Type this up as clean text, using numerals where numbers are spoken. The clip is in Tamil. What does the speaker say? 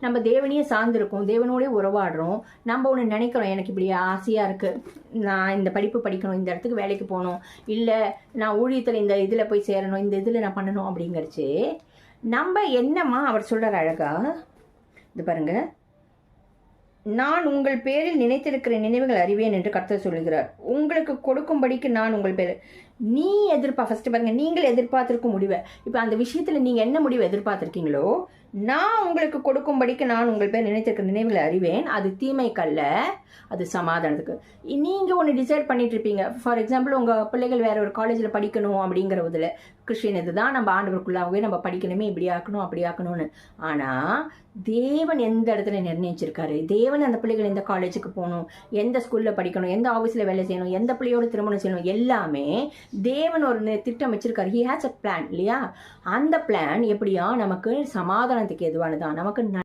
நம்ம தேவனையே சார்ந்திருக்கோம், தேவனோடய உறவாடுறோம். நம்ம ஒன்று நினைக்கிறோம், எனக்கு இப்படி ஆசையாக இருக்குது, நான் இந்த படிப்பு படிக்கணும், இந்த இடத்துக்கு வேலைக்கு போகணும், இல்லை நான் ஊழியத்தில் இந்த இதில் போய் சேரணும், இந்த இதில் நான் பண்ணணும் அப்படிங்கிறச்சு நம்ம என்னம்மா அவர் சொல்கிறார் அழகா. இது பாருங்க, நான் உங்கள் பேரில் நினைத்திருக்கிற நினைவுகள் அறிவேன் என்று கர்த்தர் சொல்லுகிறார். உங்களுக்கு கொடுக்கும்படிக்கு நான் உங்கள் பேர். நீ ஃபர்ஸ்ட் பாருங்க, நீங்கள் எதிர்பார்த்திருக்கும் முடிவை. இப்போ அந்த விஷயத்துல நீங்க என்ன முடிவு எதிர்பார்த்திருக்கீங்களோ, நான் உங்களுக்கு கொடுக்கும்படிக்கு நான் உங்கள் பேர் நினைத்திருக்கிற நினைவுகளை அறிவேன். அது தீமைக்கல்ல, அது சமாதானத்துக்கு. நீங்க ஒன்று டிசைட் பண்ணிட்டு இருப்பீங்க. ஃபார் எக்ஸாம்பிள், உங்க பிள்ளைகள் வேற ஒரு காலேஜில் படிக்கணும் அப்படிங்கிற இதில் கிறிஸ்டியன் இதுதான் நம்ம ஆண்டவருக்குள்ளாகவே நம்ம படிக்கணுமே, இப்படி ஆக்கணும் அப்படி ஆக்கணும்னு. ஆனால் தேவன் எந்த இடத்துல நிர்ணயிச்சிருக்காரு, தேவன் அந்த பிள்ளைகள் எந்த காலேஜுக்கு போகணும், எந்த ஸ்கூலில் படிக்கணும், எந்த ஆஃபீஸில் வேலை செய்யணும், எந்த பிள்ளையோட திருமணம் செய்யணும், எல்லாமே தேவன் ஒரு திட்டம் வச்சிருக்காரு. ஹி ஹேஸ் அ பிளான் இல்லையா? அந்த பிளான் எப்படியா நமக்கு சமாதானத்துக்கு எதுவானதான், நமக்கு